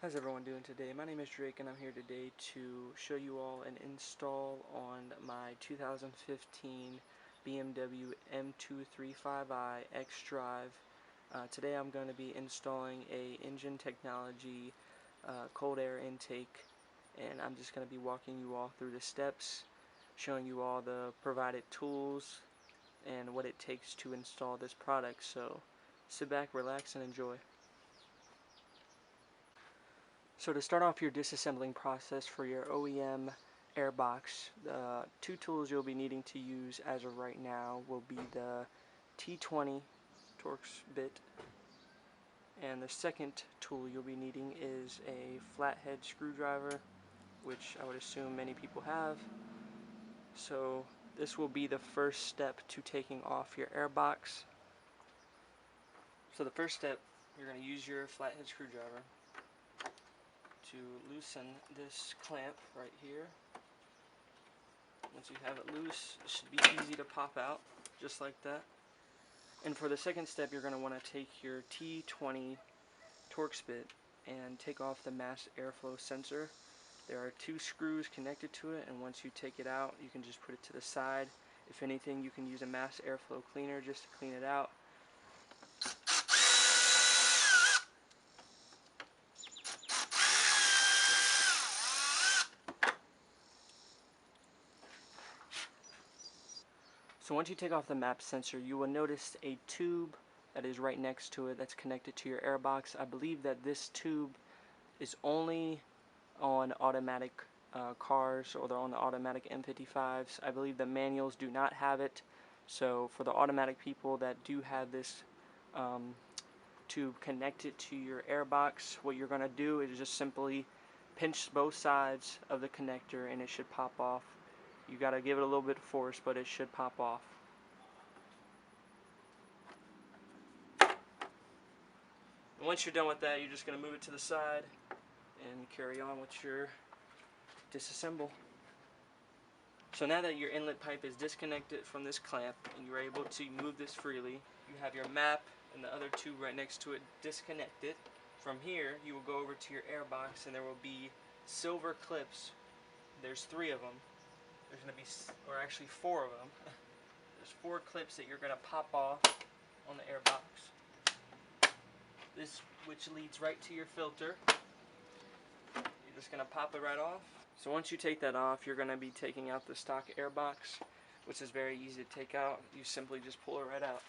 How's everyone doing today? My name is Drake and I'm here today to show you all an install on my 2015 BMW M235i X-Drive. Today I'm going to be installing a INJEN technology cold air intake, and I'm just going to be walking you all through the steps, showing you all the provided tools and what it takes to install this product. So sit back, relax, and enjoy. So to start off your disassembling process for your OEM airbox, the two tools you'll be needing to use as of right now will be the T20 Torx bit, and the second tool you'll be needing is a flathead screwdriver, which I would assume many people have. So this will be the first step to taking off your airbox. So the first step, you're going to use your flathead screwdriver to loosen this clamp right here. Once you have it loose, it should be easy to pop out, just like that. And for the second step, you're going to want to take your T20 Torx bit and take off the mass airflow sensor. There are two screws connected to it, and once you take it out, you can just put it to the side. If anything, you can use a mass airflow cleaner just to clean it out. So once you take off the map sensor, you will notice a tube that is right next to it that's connected to your airbox. I believe that this tube is only on automatic cars, or they're on the automatic M55s. I believe the manuals do not have it. So for the automatic people that do have this tube connected to your airbox, what you're going to do is just simply pinch both sides of the connector and it should pop off. You got to give it a little bit of force, but it should pop off. And once you're done with that, you're just going to move it to the side and carry on with your disassemble. So now that your inlet pipe is disconnected from this clamp and you're able to move this freely, you have your map and the other tube right next to it disconnected. From here, you will go over to your airbox and there will be silver clips. There's 3 of them. There's going to be, or actually 4 of them. There's 4 clips that you're going to pop off on the airbox. This, which leads right to your filter. You're just going to pop it right off. So once you take that off, you're going to be taking out the stock airbox, which is very easy to take out. You simply just pull it right out.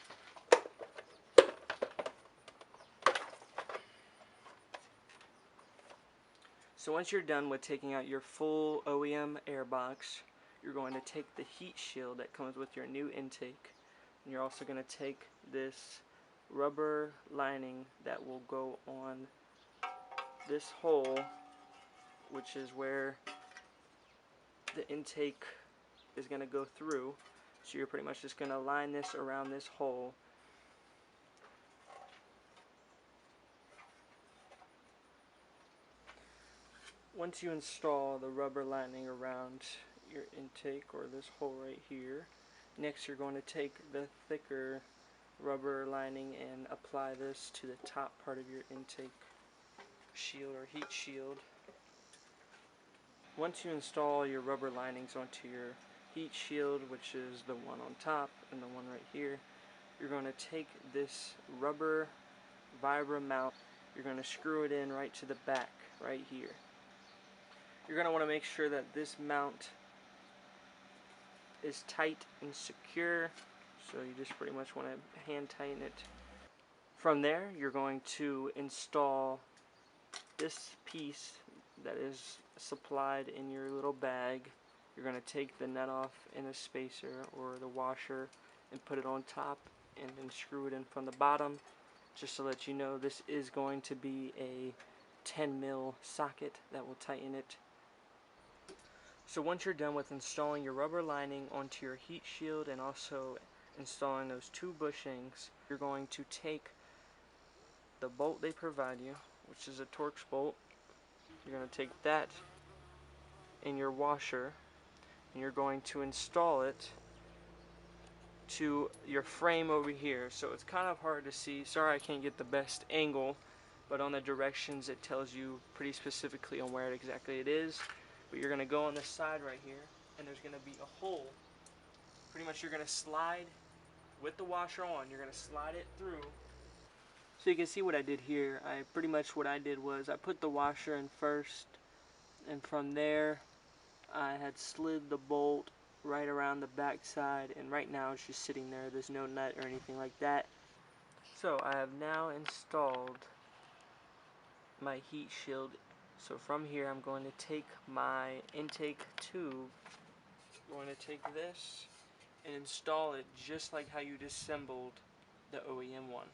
So once you're done with taking out your full OEM airbox, you're going to take the heat shield that comes with your new intake, and you're also going to take this rubber lining that will go on this hole, which is where the intake is going to go through. So you're pretty much just going to line this around this hole. Once you install the rubber lining around your intake, or this hole right here, next you're going to take the thicker rubber lining and apply this to the top part of your intake shield or heat shield. Once you install your rubber linings onto your heat shield, which is the one on top and the one right here, you're going to take this rubber vibra mount, you're going to screw it in right to the back right here. You're going to want to make sure that this mount is tight and secure, so you just pretty much want to hand tighten it. From there, you're going to install this piece that is supplied in your little bag. You're going to take the nut off in a spacer or the washer and put it on top, and then screw it in from the bottom. Just to let you know, this is going to be a 10 mil socket that will tighten it. So once you're done with installing your rubber lining onto your heat shield and also installing those 2 bushings, you're going to take the bolt they provide you, which is a Torx bolt. You're going to take that in your washer and you're going to install it to your frame over here. So it's kind of hard to see. Sorry I can't get the best angle, but on the directions it tells you pretty specifically on where exactly it is. But you're going to go on this side right here, and there's going to be a hole. Pretty much you're going to slide with the washer on, you're going to slide it through. So you can see what I did here. What I did was I put the washer in first, and from there I had slid the bolt right around the back side, and right now it's just sitting there. There's no nut or anything like that. So I have now installed my heat shield. So from here I'm going to take my intake tube, I'm going to take this and install it just like how you disassembled the OEM one.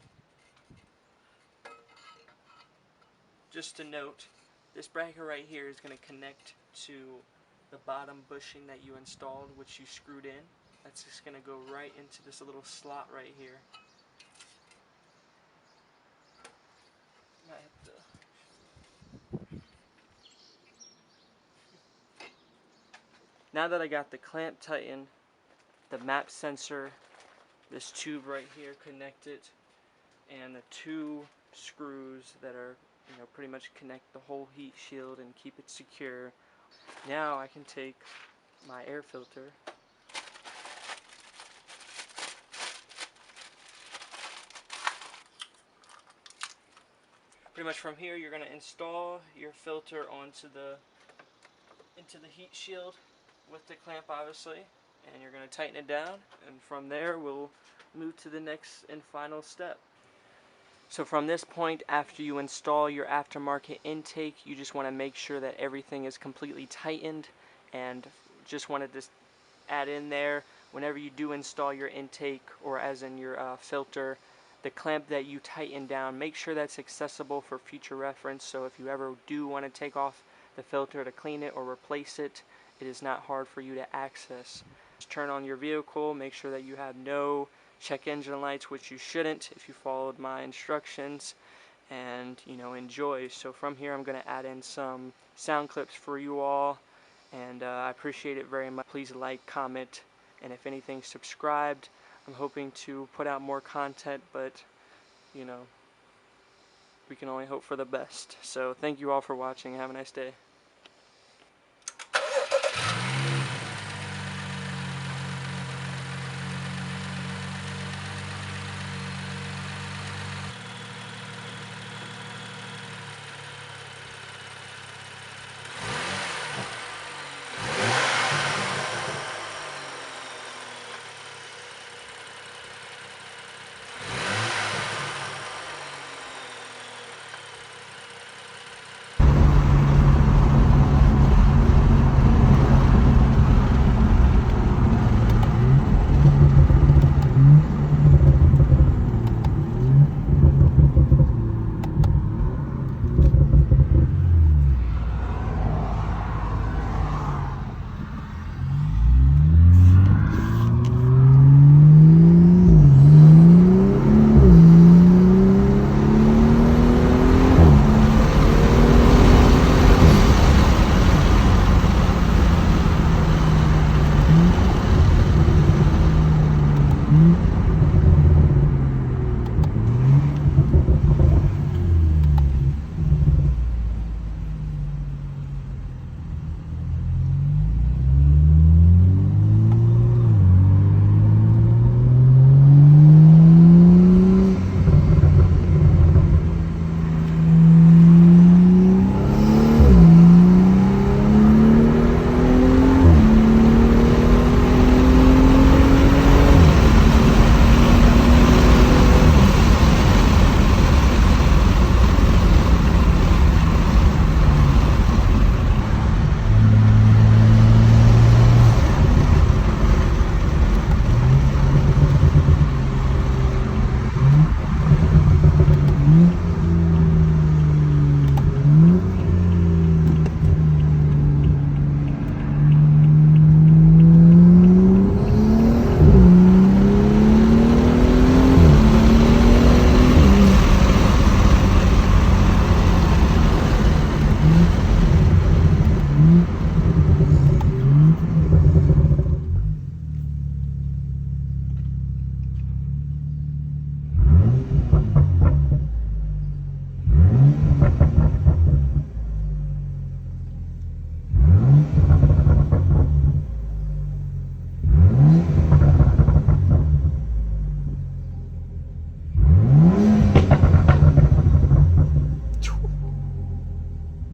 Just to note, this bracket right here is going to connect to the bottom bushing that you installed, which you screwed in. That's just going to go right into this little slot right here. Now that I got the clamp tightened, the map sensor, this tube right here connected, and the two screws that are, pretty much connect the whole heat shield and keep it secure. Now I can take my air filter, pretty much from here you're going to install your filter into the heat shield with the clamp obviously, and you're going to tighten it down, and from there we'll move to the next and final step. So from this point, after you install your aftermarket intake, you just want to make sure that everything is completely tightened, and just wanted to add in there, whenever you do install your intake, or as in your filter, the clamp that you tighten down, make sure that's accessible for future reference. So if you ever do want to take off the filter to clean it or replace it, it is not hard for you to access. Just turn on your vehicle, make sure that you have no check engine lights, which you shouldn't if you followed my instructions, and enjoy. So from here I'm going to add in some sound clips for you all, and I appreciate it very much. Please like, comment, and if anything, subscribed. I'm hoping to put out more content, but we can only hope for the best. So thank you all for watching. Have a nice day.